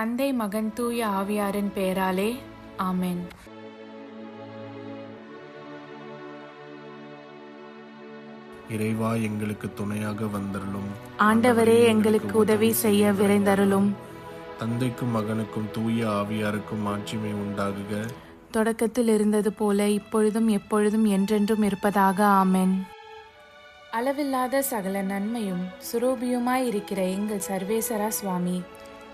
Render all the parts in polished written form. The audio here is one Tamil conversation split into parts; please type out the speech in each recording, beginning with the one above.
தந்தை, மகன், தூய ஆவியாரின் பெயராலே ஆமென். இறைவா, எங்களுக்கு துணையாக வந்தருளும். ஆண்டவரே, எங்களுக்கு உதவி செய்ய விரைந்தருளும். தந்தைக்கும் மகனுக்கும் தூய ஆவியாருக்கும் மாட்சிமை உண்டாகுக. தொடக்கத்தில் இருந்தது போல இப்பொழுதும் எப்பொழுதும் என்றென்றும் இருப்பதாக ஆமென். அளவில்லாத சகல நன்மையும் சுரூபியுமாயிருக்கிற எங்கள் சர்வேசரா சுவாமி,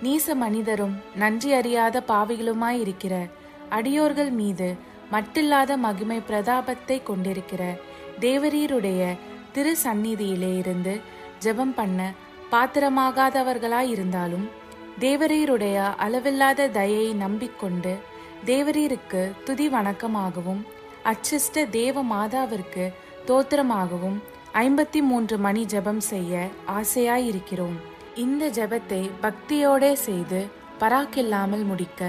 நீச மனிதரும் நன்றி அறியாத பாவிகளுமாயிருக்கிற அடியோர்கள் மீது மட்டில்லாத மகிமை பிரதாபத்தை கொண்டிருக்கிற தேவரீருடைய திரு சந்நிதியிலே இருந்து ஜெபம் பண்ண பாத்திரமாகாதவர்களாயிருந்தாலும் தேவரீருடைய அளவில்லாத தயையை நம்பிக்கொண்டு தேவரீருக்கு துதி வணக்கமாகவும் அச்சிஷ்ட தேவ மாதாவிற்கு தோத்திரமாகவும் 53 மணி ஜெபம் செய்ய ஆசையாயிருக்கிறோம். இந்த ஜெபத்தை பக்தியோடே செய்து பராக்கில்லாமல் முடிக்க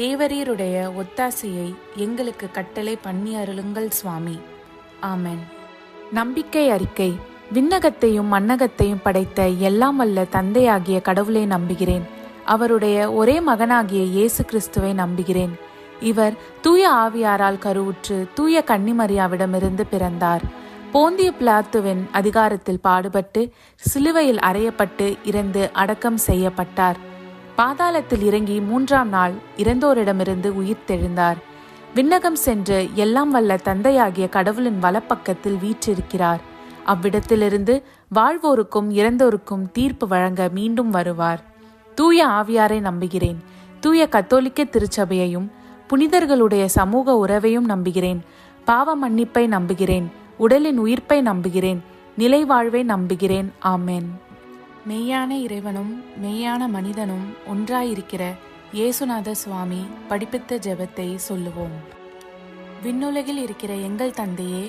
தேவரீருடைய ஒத்தாசையை எங்களுக்கு கட்டளை பண்ணி அருளுங்கள் சுவாமி. ஆமென். நம்பிக்கை அறிக்கை. விண்ணகத்தையும் மண்ணகத்தையும் படைத்த எல்லாம் வல்ல தந்தையாகிய கடவுளை நம்புகிறேன். அவருடைய ஒரே மகனாகிய இயேசு கிறிஸ்துவை நம்புகிறேன். இவர் தூய ஆவியாரால் கருவுற்று தூய கன்னிமரியாவிடமிருந்து பிறந்தார். போந்திய பிலாத்துவின் அதிகாரத்தில் பாடுபட்டு சிலுவையில் அறையப்பட்டு இறந்து அடக்கம் செய்யப்பட்டார். பாதாளத்தில் இறங்கி 3ஆம் நாள் இறந்தோரிடமிருந்து உயிர்த்தெழுந்தார். விண்ணகம் சென்று எல்லாம் வல்ல தந்தையாகிய கடவுளின் வலப்பக்கத்தில் வீற்றிருக்கிறார். அவ்விடத்திலிருந்து வாழ்வோருக்கும் இறந்தோருக்கும் தீர்ப்பு வழங்க மீண்டும் வருவார். தூய ஆவியாரை நம்புகிறேன். தூய கத்தோலிக்க திருச்சபையையும் புனிதர்களுடைய சமூக உறவையும் நம்புகிறேன். பாவ மன்னிப்பை நம்புகிறேன். உடலின் உயிர்ப்பை நம்புகிறேன். நிலை வாழ்வை நம்புகிறேன். ஆமென். மெய்யான இறைவனும் மெய்யான மனிதனும் ஒன்றாயிருக்கிற இயேசுநாத சுவாமி படிப்பித்த ஜெபத்தை சொல்லுவோம். விண்ணுலகில் இருக்கிற எங்கள் தந்தையே,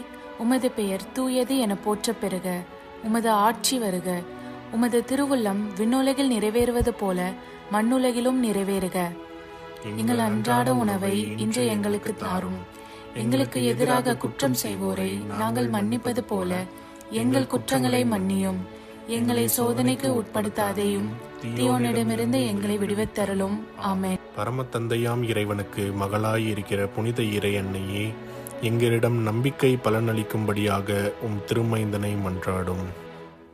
உமது பெயர் தூயது என போற்றப் பெறுக. உமது ஆட்சி வருக. உமது திருவுள்ளம் விண்ணுலகில் நிறைவேறுவது போல மண்ணுலகிலும் நிறைவேறுக. எங்கள் அன்றாட உணவை இன்று எங்களுக்கு தாரும். எங்களுக்கு எதிராக குற்றம் செய்வோரை நாங்கள் மன்னிப்பது போல எங்கள் குற்றங்களை மன்னியும். எங்களை சோதனைக்கு உட்படுத்தாதேயும், தீயோனிடமிருந்து எங்களை விடுவித்தருளும். ஆமென். பரம தந்தையாம் இறைவனுக்கு மகளாய் இருக்கிற புனித இறை அன்னையே, எங்களிடம் நம்பிக்கை பலனளிக்கும்படியாக உம் திருமைந்தனை மன்றாடும்.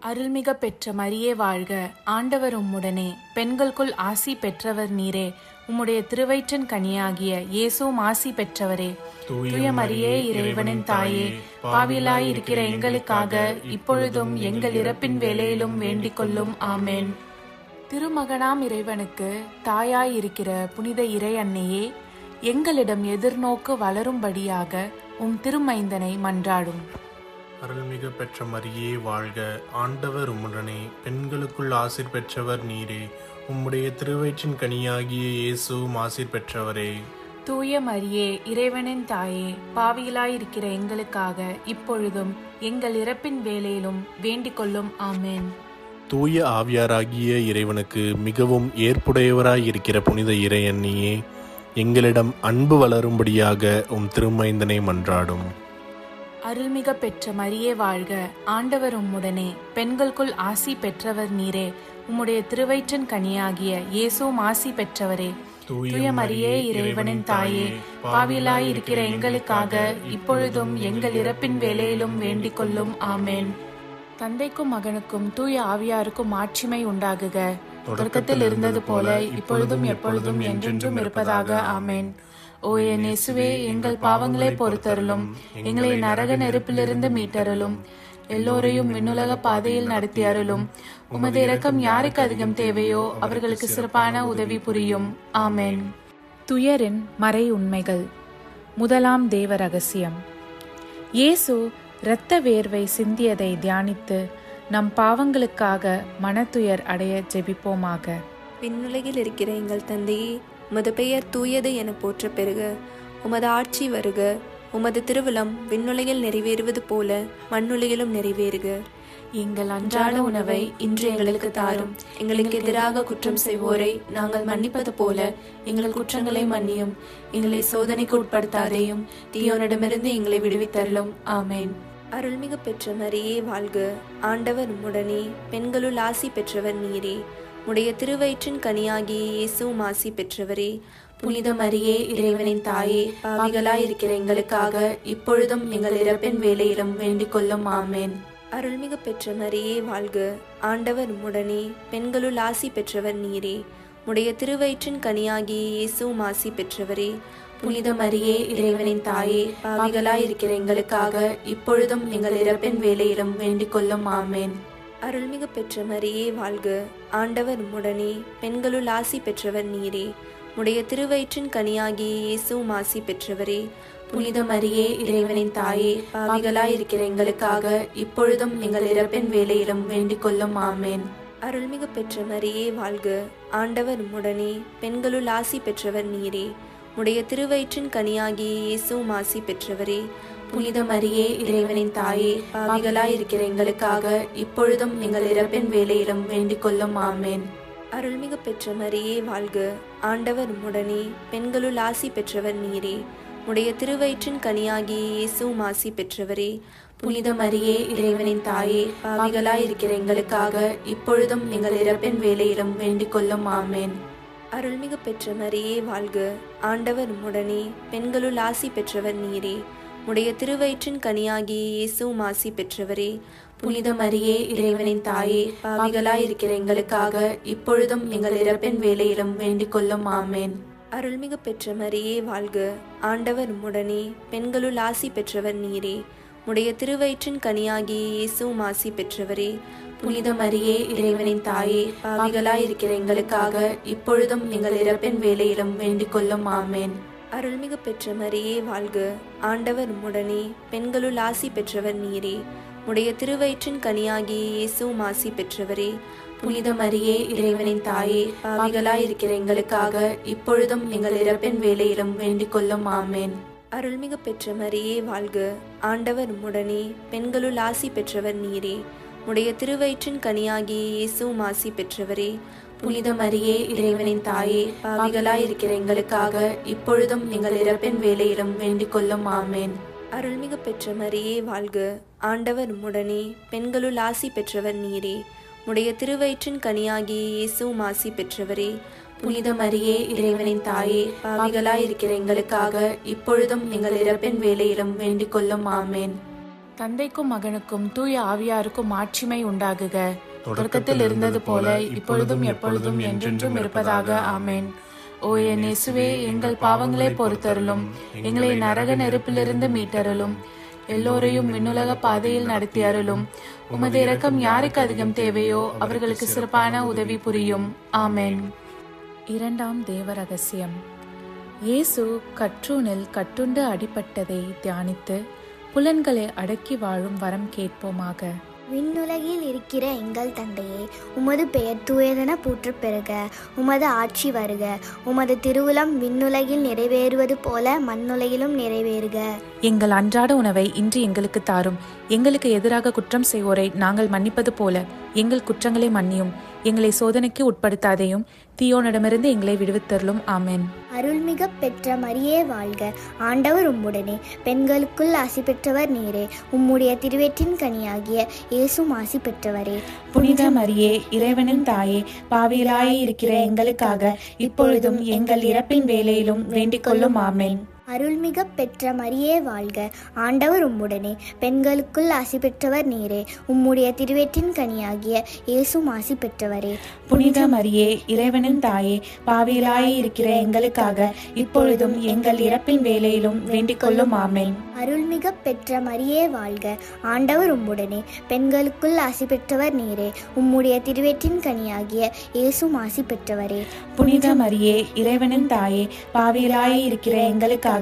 அருள்மிக பெற்ற மரியே வாழ்க. ஆண்டவர் உம்முடனே, பெண்களுக்குள் ஆசி பெற்றவர் நீரே. உம்முடைய திருவயிற்றின் கனியாகிய இயேசுவும் ஆசி பெற்றவரே. தூய மரியே, இறைவனின் தாயே, பாவிலாய் இருக்கிற எங்களுக்காக இப்பொழுதும் எங்கள் இறப்பின் வேளையிலும் வேண்டிக் கொள்ளும். ஆமென். திருமகனாம் இறைவனுக்கு தாயாய் இருக்கிற புனித இறை அன்னையே, எங்களிடம் எதிர்நோக்கு வளரும்படியாக உம் திருமைந்தனை மன்றாடும். அருள்மிகு பெற்ற மரியே வாழ்க. ஆண்டவர் உம்முடனே, பெண்களுக்குள் ஆசீர் பெற்றவர் நீரே. உம்முடைய திருவயிற்றின் கனியாகிய இயேசுவும் ஆசீர் பெற்றவரே. தூய மரியே, இறைவனின் தாயே, பாவிகளாயிருக்கிற எங்களுக்காக இப்பொழுதும் எங்கள் இறப்பின் வேளையிலும் வேண்டிக் கொள்ளும். ஆமென். தூய ஆவியாராகிய இறைவனுக்கு மிகவும் ஏற்புடையவராயிருக்கிற புனித இறை அன்னியே, எங்களிடம் அன்பு வளரும்படியாக உம் திருமைந்தனை மன்றாடும். அருள்மிக பெற்ற மரியே வாழ்க. ஆண்டவர் உம்முடனே, பெண்களுக்குள் ஆசி பெற்றவர் நீரே. உம்முடைய திருவயிற்றின் கனியாகிய இயேசுவும் ஆசி பெற்றவரே. தூய மரியே, இறைவனின் தாயே, பாவிலாய் இருக்கிற எங்களுக்காக இப்பொழுதும் எங்கள் இறப்பின் வேளையிலும் வேண்டிக் கொள்ளும். ஆமென். தந்தைக்கும் மகனுக்கும் தூய ஆவியாருக்கும் மாட்சிமை உண்டாகுக. தொடக்கத்தில் இருந்தது போல இப்பொழுதும் எப்பொழுதும் என்றென்றும் இருப்பதாக. ஆமென். ஓ என் இயேசுவே, எங்கள் பாவங்களை பொறுத்தருளும். எங்களை நரக நெருப்பிலிருந்து மீட்டருளும். எல்லோரையும் விண்ணுலக பாதையில் நடத்தி அருளும். உமது இரக்கம் யாருக்கு அதிகம் தேவையோ அவர்களுக்கு சிறப்பான உதவி புரியும். ஆமென். துயரின் மறை உண்மைகள். முதலாம் தேவ ரகசியம். இயேசு இரத்த வேர்வை சிந்தியதை தியானித்து நம் பாவங்களுக்காக மனத்துயர் அடைய ஜெபிப்போமாக. விண்ணுலகில் இருக்கிற எங்கள் தந்தையே, உமது பெயர் தூயது என போற்ற பெறுக. உமது ஆட்சி வருக. உமது திருவுளம் விண்ணுலகில் நிறைவேறுவது போல மண்ணுலகிலும் நிறைவேறுக. எங்கள் அன்றாட உணவை இன்று எங்களுக்கு தாரும். எங்களுக்கு எதிராக குற்றம் செய்வோரை நாங்கள் மன்னிப்பது போல எங்கள் குற்றங்களை மன்னியும். எங்களை சோதனைக்கு உட்படுத்தாதேயும், தீயோனிடமிருந்து எங்களை விடுவித்தருளும். ஆமென். அருள்மிகு பெற்ற மரியே வாழ்க. ஆண்டவர் உம்முடனே, பெண்களுள் ஆசி பெற்றவர் நீரே. உடைய திருவயிற்றின் கனியாகிய இயேசுவும் ஆசி பெற்றவரே. புனித மரியே, இறைவனின் தாயே, பாவிகளாயிருக்கிற எங்களுக்காக இப்பொழுதும் எங்கள் இறப்பின் வேளையிலும் வேண்டிக் கொள்ளும். ஆமேன். அருள்மிகு பெற்ற மரியே வாழ்க, ஆண்டவர் உம்முடனே, பெண்களுள் ஆசி பெற்றவர் நீரே. உடைய திருவயிற்றின் கனியாகிய இயேசுவும் ஆசி பெற்றவரே. புனித மரியே, இறைவனின் தாயே, பாவிகளாயிருக்கிற எங்களுக்காக இப்பொழுதும் எங்கள் இறப்பின் வேளையிலும் வேண்டிக் கொள்ளும். ஆமேன். அருள்மிகு பெற்ற மரியே வாழ்க, ஆண்டவர் உம்முடனே, பெண்களுள் ஆசி பெற்றவர் நீரே. உடைய திருவயிற்றின் கனியாகிய இயேசுவும் ஆசி பெற்றவரே. புனித மரியே, இறைவனின் தாயே, பாவிகளாயிருக்கிற எங்களுக்காக இப்பொழுதும் எங்கள் இறப்பின் வேளையிலும் வேண்டிக் கொள்ளும். ஆமேன். அருள்மிகு பெற்ற மரியே வாழ்க, ஆண்டவர் உம்முடனே, பெண்களுள் ஆசி பெற்றவர் நீரே. உடைய திருவயிற்றின் கனியாகிய இயேசுவும் ஆசி பெற்றவரே. புனித மரியே, இறைவனின் தாயே, பாவிகளாயிருக்கிற எங்களுக்காக இப்பொழுதும் எங்கள் இறப்பின் வேளையிலும் வேண்டிக் கொள்ளும். ஆமேன். அருள்மிகு பெற்ற மரியே வாழ்க, ஆண்டவர் உம்முடனே, பெண்களுள் ஆசி பெற்றவர் நீரே. உடைய திருவயிற்றின் கனியாகிய இயேசுவும் ஆசி பெற்றவரே. புனித மரியே, இறைவனின் தாயே, பாவிகளாயிருக்கிற எங்களுக்காக இப்பொழுதும் எங்கள் இறப்பின் வேளையிலும் வேண்டிக் கொள்ளும். ஆமேன். அருள்மிகு பெற்ற மரியே வாழ்க, ஆண்டவர் உம்முடனே, பெண்களுள் ஆசி பெற்றவர் நீரே. உடைய திருவயிற்றின் கனியாகிய இயேசுவும் ஆசி பெற்றவரே. புனித மரியே, இறைவனின் தாயே, பாவிகளாயிருக்கிற எங்களுக்காக இப்பொழுதும் எங்கள் இறப்பின் வேளையிலும் வேண்டிக் கொள்ளும். ஆமேன். அருள்மிகு பெற்ற மரியே வாழ்க, ஆண்டவர் உம்முடனே, பெண்களுள் ஆசி பெற்றவர் நீரே. உடைய திருவயிற்றின் கனியாகிய இயேசுவும் ஆசி பெற்றவரே. புனித மரியே, இறைவனின் தாயே, பாவிகளாயிருக்கிற எங்களுக்காக இப்பொழுதும் எங்கள் இறப்பின் வேளையிலும் வேண்டிக் கொள்ளும். ஆமேன். அருள்மிகு பெற்ற மரியே வாழ்க, ஆண்டவர் உம்முடனே, பெண்களுள் ஆசி பெற்றவர் நீரே. உடைய திருவயிற்றின் கனியாகிய இயேசுவும் ஆசி பெற்றவரே. புனித மரியே, இறைவனின் தாயே, பாவிகளாயிருக்கிற எங்களுக்காக இப்பொழுதும் எங்கள் இறப்பின் வேளையிலும் வேண்டிக் கொள்ளும். ஆமேன். அருள்மிகு பெற்ற மரியே வாழ்க, ஆண்டவர் உம்முடனே, பெண்களுள் ஆசி பெற்றவர் நீரே. உடைய திருவயிற்றின் கனியாகிய இயேசுவும் ஆசி பெற்றவரே. புனித மரியே, இறைவனின் தாயே, பாவிகளாயிருக்கிற எங்களுக்காக இப்பொழுதும் எங்கள் இறப்பின் வேளையிலும் வேண்டிக் கொள்ளும். ஆமேன். அருள்மிகு பெற்ற மரியே வாழ்க, ஆண்டவர் உம்முடனே, பெண்களுள் ஆசி பெற்றவர் நீரே. உடைய திருவயிற்றின் கனியாகிய இயேசுவும் ஆசி பெற்றவரே. புனித மரியே, இறைவனின் தாயே, பாவிகளாயிருக்கிற எங்களுக்காக இப்பொழுதும் எங்கள் இறப்பின் வேளையிலும் வேண்டிக் கொள்ளும். ஆமேன். தந்தைக்கும் மகனுக்கும் தூய ஆவியாருக்கும் மாட்சிமை உண்டாகுக. தொடக்கத்தில் இருந்தது போல இப்பொழுதும் எப்பொழுதும் என்றென்றும் இருப்பதாக. ஆமேன். ஓ என் இயேசுவே, எங்கள் பாவங்களை பொறுத்தருளும், எங்களை நரக நெருப்பிலிருந்து மீட்டருளும், எல்லோரையும் விண்ணுலக பாதையில் நடத்தி அருளும். உமது இரக்கம் யாருக்கு அதிகம் தேவையோ அவர்களுக்கு சிறப்பான உதவி புரியும். ஆமேன். இரண்டாம் தேவ ரகசியம். இயேசு கற்றூனில் கட்டுண்டு அடிபட்டதை தியானித்து புலன்களை அடக்கி வாழும் வரம் கேட்போமாக. விண்ணுலகில் இருக்கிற எங்கள் தந்தையே, உமது பெயர் தூயதென போற்றப் பெறுக. உமது ஆட்சி வருக. உமது திருவுளம் விண்ணுலகில் நிறைவேறுவது போல மண்ணுலகிலும் நிறைவேறுக. எங்கள் அன்றாட உணவை இன்று எங்களுக்கு தாரும். எங்களுக்கு எதிராக குற்றம் செய்வோரை நாங்கள் மன்னிப்பது போல எங்கள் குற்றங்களை மன்னியும். எங்களை சோதனைக்கு உட்படுத்தாதையும் தீயோனிடமிருந்து எங்களை விடுவித்தருளும். ஆமென். அருள்மிக பெற்ற மரியே வாழ்க, ஆண்டவர் உம்முடனே, பெண்களுக்குள் ஆசி பெற்றவர் நீரே. உம்முடைய திருவயிற்றின் கனியாகிய இயேசுவும் ஆசி பெற்றவரே. புனித மரியே, இறைவனின் தாயே, பாவிகளாய் இருக்கிற எங்களுக்காக இப்பொழுதும் எங்கள் இறப்பின் வேளையிலும் வேண்டிக் கொள்ளும். ஆமென். அருள்மிக பெற்ற மரியே வாழ்க, ஆண்டவர் உம்முடனே, பெண்களுக்குள் ஆசி பெற்றவர் நீரே. உம்முடைய திருவயிற்றின் கனியாகிய இயேசுவும் ஆசி பெற்றவரே. புனித மரியே, இறைவனின் தாயே, பாவிகளாய் இருக்கிற எங்களுக்காக இப்பொழுதும் எங்கள் இறப்பின் வேளையிலும் வேண்டிக் கொள்ளும். ஆமென். அருள்மிக பெற்ற மரியே வாழ்க, ஆண்டவர் உம்முடனே, பெண்களுக்குள் ஆசி பெற்றவர் நீரே. உம்முடைய திருவயிற்றின் கனியாகிய இயேசுவும் ஆசி பெற்றவரே. புனித மரியே, இறைவனின் தாயே, பாவிகளாய் இருக்கிற எங்களுக்காக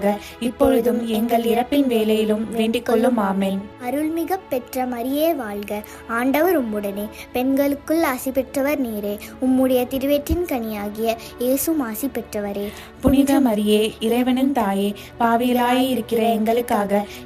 இப்பொழுதும் எங்கள் இறப்பின் வேளையிலும் வேண்டிக் கொள்ளும். ஆமென். அருள்மிக பெற்ற மரியே வாழ்க, ஆண்டவர் உம்முடனே, பெண்களுக்குள் ஆசி பெற்றவர் நீரே. உம்முடைய திருவயிற்றின் கனியாகிய இயேசுவும் ஆசி பெற்றவரே. புனித மரியே, இறைவனின் தாயே, பாவிகளாய் இருக்கிற எங்களுக்காக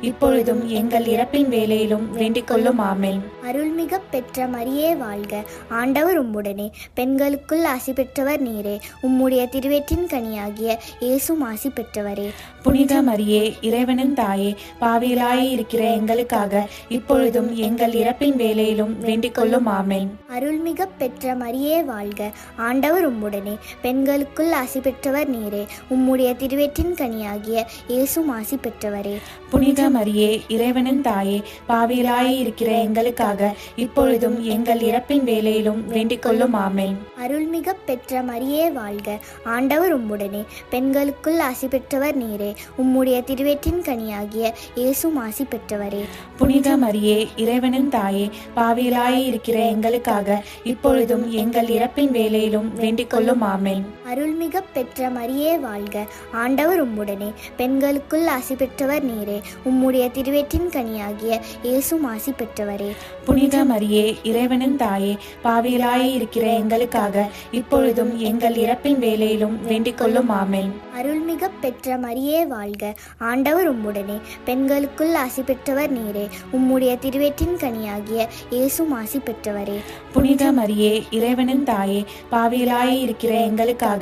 இப்பொழுதும் எங்கள் இறப்பின் வேளையிலும் வேண்டிக் கொள்ளும். ஆமென். அருள்மிக பெற்ற மரியே வாழ்க, ஆண்டவர் உம்முடனே, பெண்களுக்குள் ஆசி பெற்றவர் நீரே. உம்முடைய திருவயிற்றின் கனியாகிய இயேசுவும் ஆசி பெற்றவரே. புனித மரியே இறைவனின் தாயே, பாவிகளாய் இருக்கிற எங்களுக்காக இப்பொழுதும் எங்கள் இறப்பின் வேளையிலும் வேண்டிக் கொள்ளும். ஆமென். அருள்மிக பெற்ற மரியே வாழ்க, ஆண்டவர் உம்முடனே, பெண்களுக்குள் ஆசி பெற்றவர் நீரே. உம்முடைய திருவயிற்றின் கனியாகிய இயேசுவும் ஆசி பெற்றவரே. புனித மரியே இறைவனின் தாயே, பாவிகளாய் இருக்கிற எங்களுக்காக இப்பொழுதும் எங்கள் இறப்பின் வேளையிலும் வேண்டிக் கொள்ளும். ஆமென். அருள்மிக பெற்ற மரியே வாழ்க, ஆண்டவர் உம்முடனே, பெண்களுக்குள் ஆசி பெற்றவர் நீரே. உம்முடைய திருவயிற்றின் கனியாகிய இயேசுவும் ஆசி பெற்றவரே. புனித மரியே இறைவனின் தாயே, பாவிகளாய் இருக்கிற எங்களுக்காக இப்பொழுதும் எங்கள் இறப்பின் வேளையிலும் வேண்டிக் கொள்ளும். ஆமென். அருள்மிக பெற்ற மரியே வாழ்க, ஆண்டவர் உம்முடனே, பெண்களுக்குள் ஆசி பெற்றவர் நீரே. உம்முடைய திருவயிற்றின் கனியாகிய இயேசுவும் ஆசி பெற்றவரே. புனித மரியே இறைவனின் தாயே, பாவிகளாய் இருக்கிற எங்களுக்காக இப்பொழுதும் எங்கள் இறப்பின் வேளையிலும் வேண்டிக் கொள்ளும். ஆமென். அருள்மிக பெற்ற மரியே வாழ்க, ஆண்டவர் உம்முடனே, பெண்களுக்குள் ஆசி பெற்றவர் நீரே. உம்முடைய திருவயிற்றின் கனியாகிய இயேசுவும் ஆசி பெற்றவரே. புனித மரியே இறைவனின் தாயே, பாவிகளாய் இருக்கிற எங்களுக்காக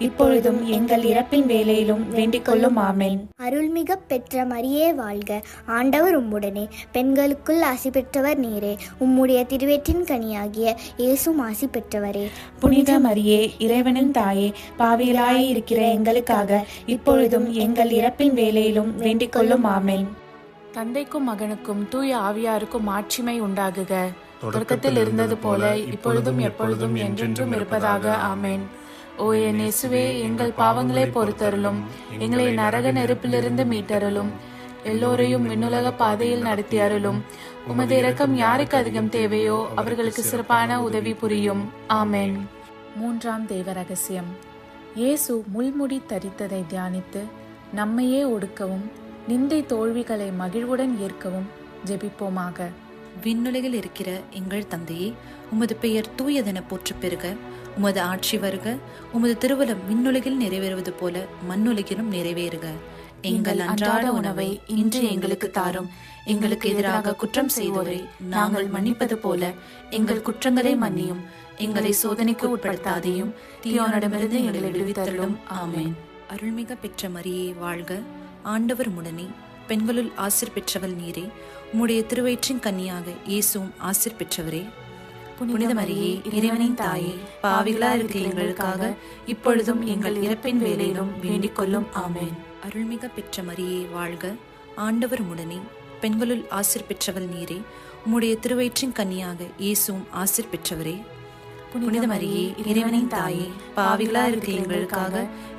இப்பொழுதும் எங்கள் இறப்பின் வேளையிலும் வேண்டிக் கொள்ளும். ஆமென். அருள்மிக பெற்ற மரியே வாழ்க, ஆண்டவர் உம்முடனே, பெண்களுக்குள் ஆசி பெற்றவர் நீரே. உம்முடைய திருவயிற்றின் கனியாகிய இயேசுவும் ஆசி பெற்றவரே. புனித மரியே இறைவனின் தாயே, பாவிகளாய் இருக்கிற எங்களுக்காக இப்பொழுதும் எங்கள் இறப்பின் வேளையிலும் வேண்டிக் கொள்ளும். ஆமென். தந்தைக்கும் மகனுக்கும் தூய ஆவியாருக்கும் ஆட்சிமை உண்டாகுக. தொடக்கத்தில் இருந்தது போல இப்பொழுதும் எப்பொழுதும் என்றென்றும் இருப்பதாக. ஆமென். ஓ என் இயேசுவே, எங்கள் பாவங்களை பொறுத்தருளும், எங்களை நரக நெருப்பிலிருந்து மீட்டருளும், எல்லோரையும் விண்ணுலக பாதையில் நடத்தி அருளும். உமது இரக்கம் யாருக்கு அதிகம் தேவையோ அவர்களுக்கு சிறப்பான உதவி புரியும். ஆமென். மூன்றாம் தேவ ரகசியம். இயேசு முள்முடி தரித்ததை தியானித்து நம்மையே ஒடுக்கவும் நிந்தை தோல்விகளை மகிழ்வுடன் ஏற்கவும் ஜெபிப்போமாக. விண்ணுலகில் இருக்கிற எங்கள் தந்தையே, உமது பெயர் தூயதென போற்றப் பெறுக. உமது ஆட்சி வருக. உமது திருவுளம் விண்ணுலகில் நிறைவேறுவது போல மண்ணுலகிலும் நிறைவேறுக. எங்கள் அன்றாட உணவை இன்று எங்களுக்கு தாரும். எங்களுக்கு எதிராக குற்றம் செய்வோரை நாங்கள் மன்னிப்பது போல எங்கள் குற்றங்களை மன்னியும். எங்களை சோதனைக்கு உட்படுத்தாதையும் தீயோனிடமிருந்து எங்களை விடுவித்தருளும். ஆமென். அருள்மிக பெற்ற மரியே வாழ்க, ஆண்டவர் உம்முடனே, பெண்களுள் ஆசீர் பெற்றவள் நீரே. உம்முடைய திருவயிற்றின் கன்னியாக இயேசுவும் ஆசீர் பெற்றவரே. புனித மரியே இறைவனின் தாயே, பாவிகளா இருக்கிற எங்களுக்காக இப்பொழுதும் எங்கள் இறப்பின் வேளையிலும் வேண்டிக் கொள்ளும். ஆமென். அருள்மிக பெற்ற மரியே வாழ்க, ஆண்டவர் உம்முடனே, பெண்களுள் ஆசீர் பெற்றவள் நீரே. உம்முடைய திருவயிற்றின் கன்னியாக இயேசுவும் ஆசீர் பெற்றவரே. புனித மரியே இறைவனின் தாயே, பாவிகளா இருக்கிற எங்களுக்காக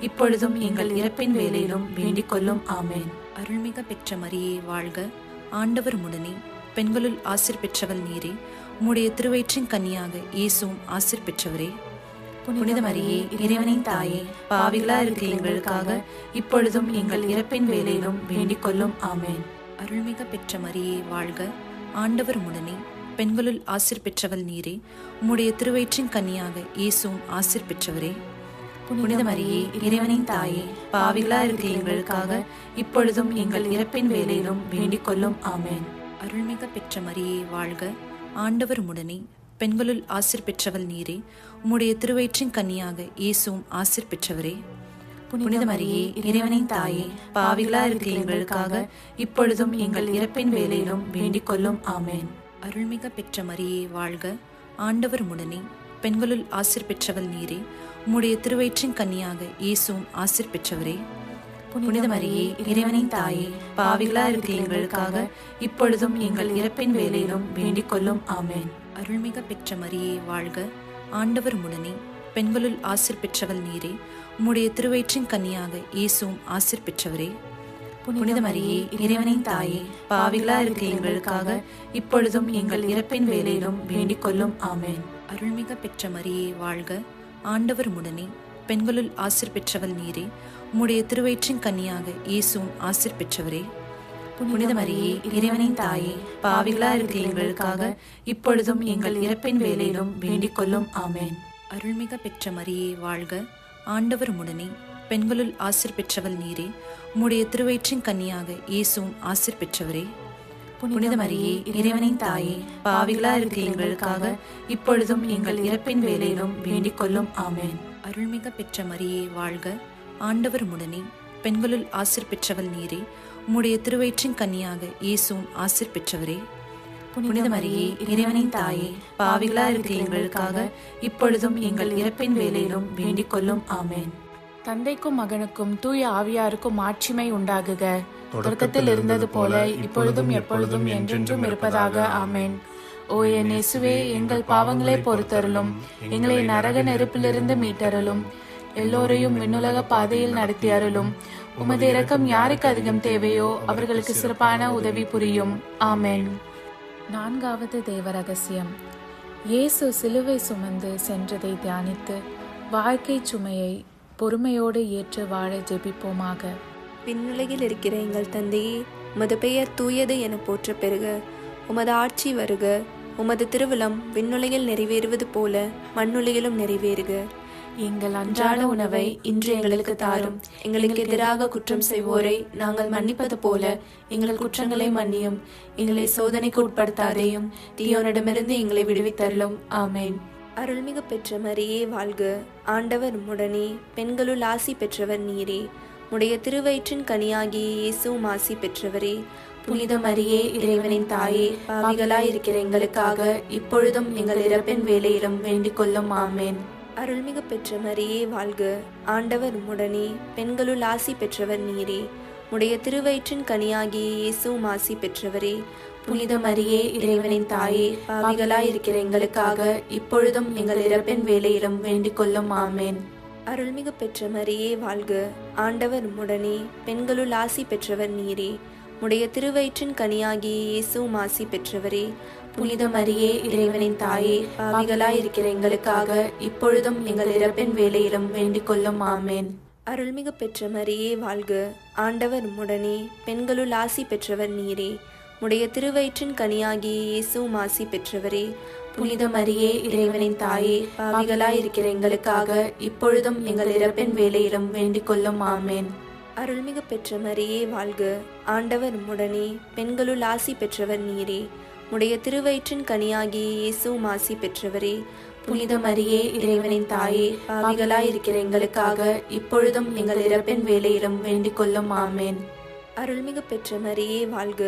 இப்பொழுதும் எங்கள் இறப்பின் வேளையிலும் வேண்டிக் கொள்ளும். ஆமென். அருள்மிக பெற்ற மரியே வாழ்க, ஆண்டவர் உம்முடனே, பெண்களுள் ஆசீர் பெற்றவள் நீரே. உம்முடைய திருவயிற்றின் கன்னியாக இயேசுவும் ஆசீர் பெற்றவரே. புனித மரியே இறைவனின் தாயே, பாவிகளா இருக்கிற எங்களுக்காக இப்பொழுதும் எங்கள் இறப்பின் வேளையிலும் வேண்டிக் கொள்ளும். ஆமென். அருள்மிக பெற்ற மரியே வாழ்க, ஆண்டவர் உம்முடனே, பெண்களுள் ஆசீர் பெற்றவள் நீரே. உம்முடைய திருவயிற்றின் கன்னியாக இயேசுவும் ஆசீர் பெற்றவரே. புனித மரியே இறைவனின் தாயே, பாவிகளா இருக்கிற எங்களுக்காக இப்பொழுதும் எங்கள் இறப்பின் வேளையிலும் வேண்டிக் கொள்ளும். ஆமென். அருள்மிக பெற்ற மரியே வாழ்க, ஆண்டவர் உம்முடனே, பெண்களுள் ஆசீர் பெற்றவள் நீரே. உம்முடைய திருவயிற்றின் கன்னியாக இயேசுவும் ஆசீர் பெற்றவரே. புனித மரியே இறைவனின் தாயே, பாவிகளா இருக்கிற எங்களுக்காக இப்பொழுதும் எங்கள் இறப்பின் வேளையிலும் வேண்டிக் கொள்ளும். ஆமென். அருள்மிக பெற்ற மரியே வாழ்க, ஆண்டவர் உம்முடனே, பெண்களுள் ஆசீர் பெற்றவள் நீரே. உம்முடைய திருவயிற்றின் கன்னியாக இயேசுவும் ஆசீர் பெற்றவரே. புனித மரியே இறைவனின் தாயே, பாவிகளா இருக்கிற எங்களுக்காக இப்பொழுதும் எங்கள் இறப்பின் வேளையிலும் வேண்டிக் கொள்ளும். ஆமென். அருள்மிக பெற்ற மரியே வாழ்க, ஆண்டவர் உம்முடனே, பெண்களுள் ஆசீர் பெற்றவள் நீரே. உம்முடைய திருவயிற்றின் கன்னியாக இயேசுவும் ஆசீர் பெற்றவரே. புனித மரியே இறைவனின் தாயே, பாவிகளா இருக்கிற எங்களுக்காக இப்பொழுதும் எங்கள் இறப்பின் வேளையிலும் வேண்டிக் கொள்ளும். ஆமென். அருள்மிக பெற்ற மரியே வாழ்க, ஆண்டவர் உம்முடனே, பெண்களுள் ஆசீர் பெற்றவள் நீரே. உம்முடைய திருவயிற்றின் கன்னியாக இயேசுவும் ஆசீர் பெற்றவரே. புனித மரியே இறைவனின் தாயே, பாவிகளா இருக்கிற எங்களுக்காக இப்பொழுதும் எங்கள் இறப்பின் வேளையிலும் வேண்டிக் கொள்ளும். ஆமென். அருள்மிக பெற்ற மரியே வாழ்க, ஆண்டவர் உம்முடனே, பெண்களுள் ஆசீர் பெற்றவள் நீரே. உம்முடைய திருவயிற்றின் கன்னியாக இயேசுவும் ஆசீர் பெற்றவரே. புனித மரியே இறைவனின் தாயே, பாவிகளா இருக்கிற எங்களுக்காக இப்பொழுதும் எங்கள் இறப்பின் வேளையிலும் வேண்டிக் கொள்ளும். ஆமென். அருள்மிக பெற்ற மரியே வாழ்க, ஆண்டவர் உம்முடனே, பெண்களுள் ஆசீர் பெற்றவள் நீரே. உம்முடைய திருவயிற்றின் கன்னியாக இயேசுவும் ஆசீர் பெற்றவரே. புனித மரியே, இறைவனின் தாயே, பாவிகளா இருக்கிற எங்களுக்காக இப்பொழுதும் எங்கள் இறப்பின் வேளையிலும் வேண்டிக் கொள்ளும். ஆமென். தந்தைக்கும் மகனுக்கும் தூய ஆவியாருக்கும் மாட்சிமை உண்டாகுக. தொடக்கத்தில் இருந்தது போல இப்பொழுதும் எப்பொழுதும் என்றென்றும் இருப்பதாக. ஆமென். ஓ என் இயேசுவே, எங்கள் பாவங்களை பொறுத்தருளும், எங்களை நரக நெருப்பிலிருந்து மீட்டருளும், எல்லோரையும் விண்ணுலக பாதையில் நடத்தி அருளும். உமது இரக்கம் யாருக்கு அதிகம் தேவையோ அவர்களுக்கு சிறப்பான உதவி புரியும். ஆமென். நான்காவது தேவ ரகசியம். இயேசு சிலுவை சுமந்து சென்றதை தியானித்து வாழ்க்கை சுமையை பொறுமையோடு ஏற்று வாழ ஜெபிப்போமாக. விண்ணுலகில் இருக்கிற எங்கள் தந்தையே, உமது பெயர் தூயது என போற்ற பெறுக. உமது ஆட்சி வருக. உமது திருவிழம் விண்ணுலகில் நிறைவேறுவது போல மண்ணுலகிலும் நிறைவேறுக. எங்கள் அன்றாட உணவை இன்று எங்களுக்கு தாரும். எங்களுக்கு எதிராக குற்றம் செய்வோரை நாங்கள் மன்னிப்பது போல எங்கள் குற்றங்களை மன்னியும். எங்களை சோதனைக்கு உட்படுத்தாதேயும், தீயோனிடமிருந்து எங்களை விடுவித்தருளும். ஆமென். அருள்மிகு பெற்ற மரியே வாழ்க. ஆண்டவர் உம்முடனே, பெண்களுள் ஆசி பெற்றவர் நீரே. உடைய திருவயிற்றின் கனியாகிய இயேசுவும் ஆசி பெற்றவரே. புனித மரியே, இறைவனின் தாயே, பாவிகளாயிருக்கிற எங்களுக்காக இப்பொழுதும் எங்கள் இறப்பின் வேளையிலும் வேண்டிக் கொள்ளும். ஆமென். அருள்மிகு பெற்ற மரியே வாழ்க. ஆண்டவர் உம்முடனே, பெண்களுள் ஆசி பெற்றவர் நீரே. உடைய திருவயிற்றின் கனியாகிய இயேசுவும் ஆசி பெற்றவரே. புனித மரியே, இறைவனின் தாயே, பாவிகளாயிருக்கிற எங்களுக்காக இப்பொழுதும் எங்கள் இறப்பின் வேளையிலும் வேண்டிக் கொள்ளும். ஆமென். அருள்மிகு பெற்ற மரியே வாழ்க. ஆண்டவர் உம்முடனே, பெண்களுள் ஆசி பெற்றவர் நீரே. உடைய திருவயிற்றின் கனியாகிய இயேசுவும் ஆசி பெற்றவரே. புனித மரியே, இறைவனின் தாயே, பாவிகளாயிருக்கிற எங்களுக்காக இப்பொழுதும் எங்கள் இறப்பின் வேளையிலும் வேண்டிக் கொள்ளும். ஆமென். அருள்மிகு பெற்ற மரியே வாழ்க. ஆண்டவர் உம்முடனே, பெண்களுள் ஆசி பெற்றவர் நீரே. உடைய திருவயிற்றின் கனியாகிய இயேசுவும் ஆசி பெற்றவரே. புனித மரியே, இறைவனின் தாயே, பாவிகளாயிருக்கிற எங்களுக்காக இப்பொழுதும் எங்கள் இறப்பின் வேளையிலும் வேண்டிக் கொள்ளும். ஆமென். அருள்மிகு பெற்ற மரியே வாழ்க. ஆண்டவர் உம்முடனே, பெண்களுள் ஆசி பெற்றவர் நீரே. உடைய திருவயிற்றின் கனியாகிய இயேசுவும் ஆசி பெற்றவரே. புனித மரியே, இறைவனின் தாயே, பாவிகளாயிருக்கிற எங்களுக்காக இப்பொழுதும் எங்கள் இறப்பின் வேளையிலும் வேண்டிக் கொள்ளும். ஆமென். அருள்மிகு பெற்ற மரியே வாழ்க.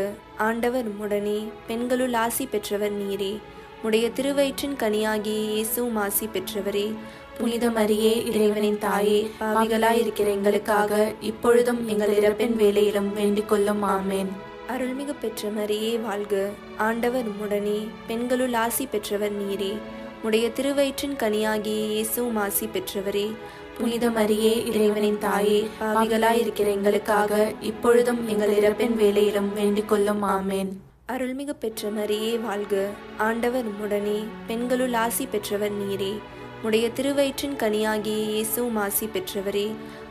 ஆண்டவர் உம்முடனே, பெண்களுள் ஆசி பெற்றவர் நீரே. உடைய திருவயிற்றின் கனியாகிய இயேசுவும் ஆசி பெற்றவரே. புனித மரியே, இறைவனின் தாயே, பாவிகளாயிருக்கிற எங்களுக்காக இப்பொழுதும் எங்கள் இறப்பின் வேளையிலும் வேண்டிக் கொள்ளும். ஆமென். அருள்மிகு பெற்ற மரியே வாழ்க. ஆண்டவர் உம்முடனே, பெண்களுள் ஆசி பெற்றவர் நீரே. உடைய திருவயிற்றின் கனியாகிய இயேசுவும் ஆசி பெற்றவரே. புனித மரியே, இறைவனின் தாயே, பாவிகளாயிருக்கிற எங்களுக்காக இப்பொழுதும் எங்கள் இறப்பின் வேளையிலும் வேண்டிக் கொள்ளும். ஆமென். அருள்மிகு பெற்ற மரியே வாழ்க. ஆண்டவர் உம்முடனே, பெண்களுள் ஆசி பெற்றவர் நீரே. உடைய திருவயிற்றின் கனியாகிய இயேசுவும் ஆசி பெற்றவரே.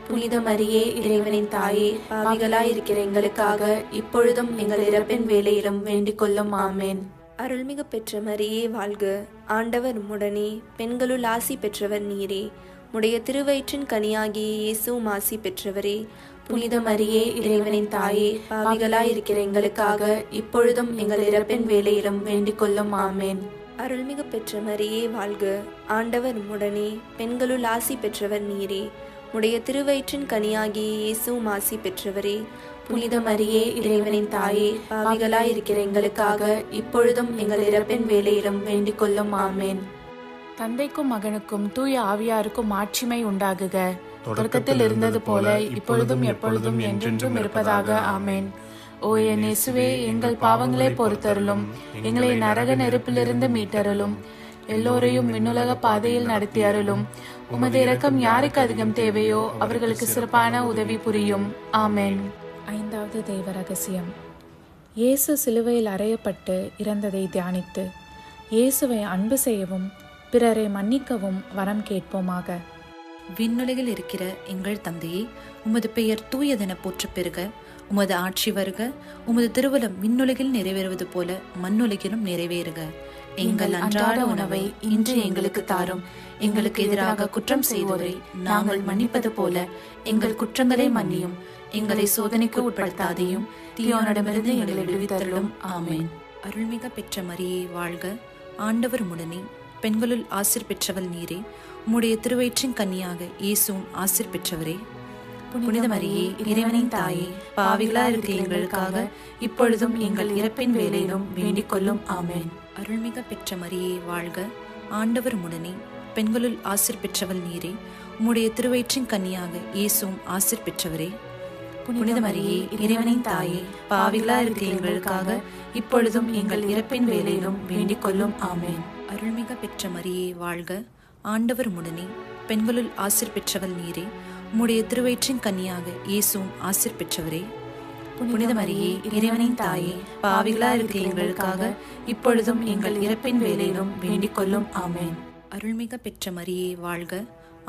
புனித மரியே, இறைவனின் தாயே, பாவிகளாயிருக்கிற எங்களுக்காக இப்பொழுதும் எங்கள் இறப்பின் வேளையிலும் வேண்டிக் கொள்ளும். ஆமென். அருள்மிகு பெற்ற மரியே வாழ்க. ஆண்டவர் உம்முடனே, பெண்களுள் ஆசி பெற்றவர் நீரே. உடைய திருவயிற்றின் கனியாகிய இயேசுவும் ஆசி பெற்றவரே. புனித மரியே, இறைவனின் தாயே, பாவிகளாயிருக்கிற எங்களுக்காக இப்பொழுதும் எங்கள் இறப்பின் வேளையிலும் வேண்டிக் கொள்ளும். ஆமென். அருள்மிகு பெற்ற மரியே வாழ்க. ஆண்டவர் உம்முடனே, பெண்களுள் ஆசி பெற்றவர் நீரே. உடைய திருவயிற்றின் கனியாகிய இயேசுவும் ஆசி பெற்றவரே. புனித மரியே, இறைவனின் தாயே, பாவிகளாயிருக்கிற எங்களுக்காக இப்பொழுதும் எங்கள் இறப்பின் வேளையிலும் வேண்டிக் கொள்ளும். ஆமென். தந்தைக்கும் மகனுக்கும் தூய ஆவியாருக்கும் மாட்சிமை உண்டாகுக. தொடக்கத்தில் இருந்தது போல இப்பொழுதும் எப்பொழுதும் என்றென்றும் இருப்பதாக. ஆமென். ஓ என் இயேசுவே, எங்கள் பாவங்களை பொறுத்தருளும், எங்களை நரக நெருப்பிலிருந்து மீட்டருளும், எல்லோரையும் விண்ணுலக பாதையில் நடத்தி அருளும். உமது இரக்கம் யாருக்கு அதிகம் தேவையோ அவர்களுக்கு சிறப்பான உதவி புரியும். ஆமென். ஐந்தாவது தெய்வ ரகசியம். இயேசு சிலுவையில் அறையப்பட்டு இறந்ததை தியானித்து இயேசுவை அன்பு செய்யவும் பிறரை மன்னிக்கவும் வரம் கேட்போமாக. விண்ணுலகில் இருக்கிற எங்கள் தந்தையே, உமது பெயர் தூயதென போற்றப் பெறுக. உமது ஆட்சி வருக. உமது திருவுளம் விண்ணுலகில் நிறைவேறுவது போல மண்ணுலகிலும் நிறைவேறுக. எங்கள் அன்றாட உணவை இன்று எங்களுக்கு தாரும். எங்களுக்கு எதிராக குற்றம் செய்வோரை நாங்கள் மன்னிப்பது போல எங்கள் குற்றங்களை மன்னியும். எங்களை சோதனைக்கு உட்படுத்தாதையும், தீயோனிடமிருந்து எங்களை விடுவித்தருளும். ஆமென். அருள்மிக பெற்ற மரியே வாழ்க. ஆண்டவர் உம்முடனே, பெண்களுள் ஆசீர் பெற்றவள் நீரே. உம்முடைய திருவயிற்றின் கன்னியாக இயேசுவும் ஆசீர் பெற்றவரே. புனித மரியே இறைவனின் தாயே, பாவிகளா இருக்கிற எங்களுக்காக இப்பொழுதும் எங்கள் இறப்பின் வேளையிலும் வேண்டிக் கொள்ளும். ஆமென். அருள்மிக பெற்ற மரியே வாழ்க, ஆண்டவர் உடனே, பெண்களுள் ஆசீர் பெற்றவள் நீரே. உம்முடைய திருவயிற்றின் கன்னியாக இயேசுவும் ஆசீர் பெற்றவரே. புனித மரியே இறைவனின் தாயே, பாவிகளா இருக்கிற எங்களுக்காக இப்பொழுதும் எங்கள் இறப்பின் வேளையிலும் வேண்டிக் கொள்ளும். ஆமென். அருள்மிக பெற்ற மரியே வாழ்க, ஆண்டவர் உடனே, பெண்களுள் ஆசீர் பெற்றவள் நீரே. உம்முடைய திருவயிற்றின் கன்னியாக இயேசுவும் ஆசீர் பெற்றவரே. புனித மரியே இறைவனின் தாயே, பாவிகளா இருக்கிற எங்களுக்காக இப்பொழுதும் எங்கள் இறப்பின் வேளையிலும் வேண்டிக் கொள்ளும். ஆமென். அருள்மிக பெற்ற மரியே வாழ்க,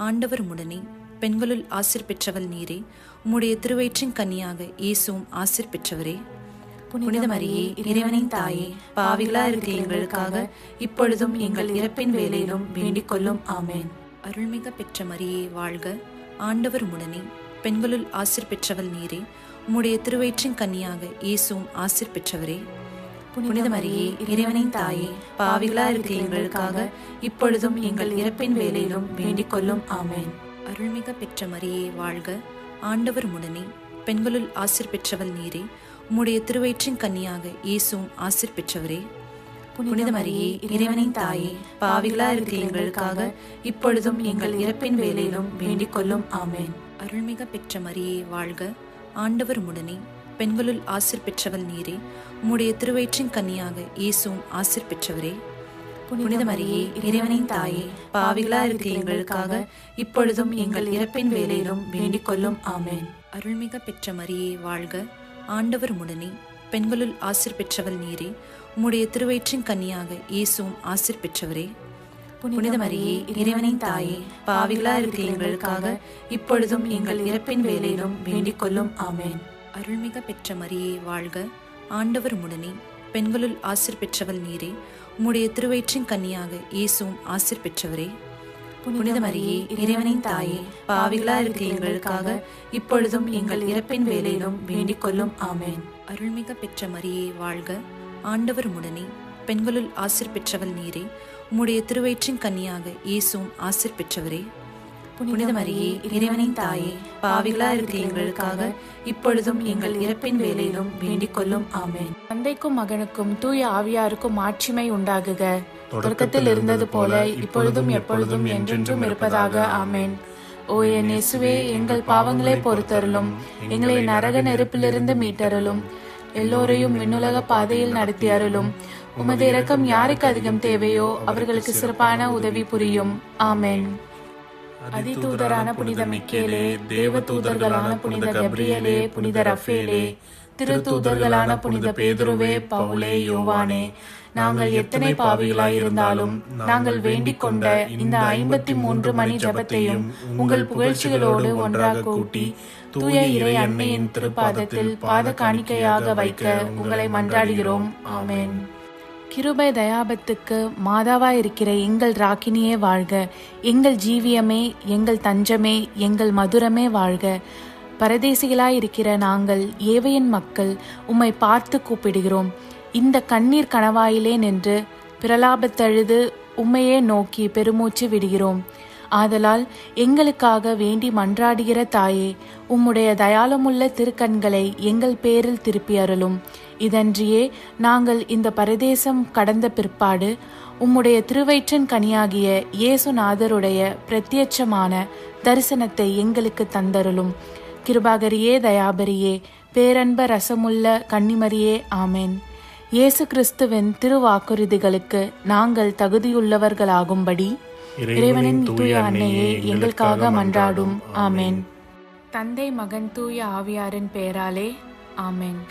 ஆண்டவர் உடனே, பெண்களுள் ஆசீர் பெற்றவள் நீரே. உம்முடைய திருவயிற்றின் கன்னியாக இயேசுவும் ஆசீர் பெற்றவரே. புனித மரியே இறைவனின் தாயே, பாவிகளா இருக்கிற எங்களுக்காக இப்பொழுதும் எங்கள் இறப்பின் வேளையிலும் வேண்டிக் கொள்ளும். ஆமென். அருள்மிக பெற்ற மரியே வாழ்க, ஆண்டவர் உடனே, பெண்களுள் ஆசீர் பெற்றவள் நீரே. உம்முடைய திருவயிற்றின் கன்னியாக இயேசுவும் ஆசீர் பெற்றவரே. புனித மரியே இறைவனின் தாயே, பாவிகளா இருக்கிற எங்களுக்காக இப்பொழுதும் எங்கள் இறப்பின் வேளையிலும் வேண்டிக் கொள்ளும். ஆமென். அருள்மிக பெற்ற மரியே வாழ்க, ஆண்டவர் உடனே, பெண்களுள் ஆசீர் பெற்றவள் நீரே. உம்முடைய திருவயிற்றின் கன்னியாக இயேசுவும் ஆசீர் பெற்றவரே. புனித மரியே இறைவனின் தாயே, பாவிகளா இருக்கிற எங்களுக்காக இப்பொழுதும் எங்கள் இறப்பின் வேளையிலும் வேண்டிக் கொள்ளும். ஆமென். அருள்மிக பெற்ற மரியே வாழ்க, ஆண்டவர் உடனே, பெண்களுள் ஆசீர் பெற்றவள் நீரே. உம்முடைய திருவயிற்றின் கன்னியாக இயேசுவும் ஆசீர் பெற்றவரே. புனித மரியே இறைவனின் தாயே, பாவிகளா இருக்கிற எங்களுக்காக இப்பொழுதும் எங்கள் இறப்பின் வேளையிலும் வேண்டிக் கொள்ளும். ஆமென். அருள்மிக பெற்ற மரியே வாழ்க, ஆண்டவர் உடனே, பெண்களுள் ஆசீர் பெற்றவள் நீரே. உம்முடைய திருவயிற்றின் கன்னியாக இயேசுவும் ஆசீர் பெற்றவரே. புனித மரியே இறைவனின் தாயே, பாவிகளா இருக்கிற எங்களுக்காக இப்பொழுதும் எங்கள் இறப்பின் வேளையிலும் வேண்டிக் கொள்ளும். ஆமென். அருள்மிக பெற்ற மரியே வாழ்க, ஆண்டவர் உடனே, பெண்களுள் ஆசீர் பெற்றவள் நீரே. உம்முடைய திருவயிற்றின் கன்னியாக இயேசுவும் ஆசீர் பெற்றவரே. புனித மரியே இறைவனின் தாயே, பாவிகளா இருக்கிற எங்களுக்காக இப்பொழுதும் எங்கள் இறப்பின் வேளையிலும் வேண்டிக் கொள்ளும். ஆமென். அருள்மிக பெற்ற மரியே வாழ்க, ஆண்டவர் உடனே, பெண்களுள் ஆசீர் பெற்றவள் நீரே. உம்முடைய திருவயிற்றின் கன்னியாக இயேசுவும் ஆசீர் பெற்றவரே. புனித மரியே இறைவனின் தாயே, பாவிகளா இருக்கிற எங்களுக்காக இப்பொழுதும் எங்கள் இறப்பின் வேளையிலும் வேண்டிக் கொள்ளும். ஆமென். தந்தைக்கும் மகனுக்கும் தூய ஆவியாருக்கும் மாட்சிமை உண்டாகுக. தொடக்கத்தில் இருந்தது போல இப்பொழுதும் எப்பொழுதும் என்றென்றும் இருப்பதாக. ஆமென். ஓ என் இயேசுவே, எங்கள் பாவங்களை பொறுத்தருளும், எங்களை நரக நெருப்பிலிருந்து மீட்டருளும், எல்லோரையும் விண்ணுலக பாதையில் நடத்தி அருளும். உமது இரக்கம் யாருக்கு அதிகம் தேவையோ அவர்களுக்கு சிறப்பான உதவி புரியும். ஆமென். அதிதூதரான புனித மிக்கேலே, தேவ தூதர்களான புனித கப்ரியேலே, புனித ரஃபேலே, திருத்தூதர்களான புனித பேதுருவே, பவுலே, யோவானே, நாங்கள் எத்தனை பாவிகளாயிருந்தாலும் நாங்கள் வேண்டிக் கொண்ட இந்த 53 மணி ஜபத்தையும் உங்கள் புகழ்ச்சிகளோடு ஒன்றாக கூட்டி தூய இறை அன்னையின் திருப்பாதத்தில் பாத காணிக்கையாக வைக்க உங்களை மன்றாடுகிறோம். ஆமென். கிருபை தயாபத்துக்கு மாதாவாயிருக்கிற எங்கள் ராக்கினியே வாழ்க. எங்கள் ஜீவியமே, எங்கள் தஞ்சமே, எங்கள் மதுரமே வாழ்க. பரதேசிகளாயிருக்கிற நாங்கள் ஏவையின் மக்கள் உம்மை பார்த்து கூப்பிடுகிறோம். இந்த கண்ணீர் கணவாயிலே நின்று பிரலாபத்தழுது உம்மையே நோக்கி பெருமூச்சு விடுகிறோம். ஆதலால் எங்களுக்காக வேண்டி மன்றாடுகிற தாயே, உம்முடைய தயாளமுள்ள திருக்கண்களை எங்கள் பேரில் திருப்பி அருளும். இதன்றியே நாங்கள் இந்த பரதேசம் கடந்த பிற்பாடு உம்முடைய திருவயிற்றின் கனியாகிய இயேசுநாதருடைய பிரத்யட்சமான தரிசனத்தை எங்களுக்கு தந்தருளும். கிருபாகரியே, தயாபரியே, பேரன்ப ரசமுள்ள கன்னிமரியே, ஆமென். இயேசு கிறிஸ்துவின் திருவாக்குறுதிகளுக்கு நாங்கள் தகுதியுள்ளவர்களாகும்படி இறைவனின் தூய அன்னையே எங்களுக்காக மன்றாடும். ஆமென். தந்தை, மகன், தூய ஆவியாரின் பெயராலே. ஆமென்.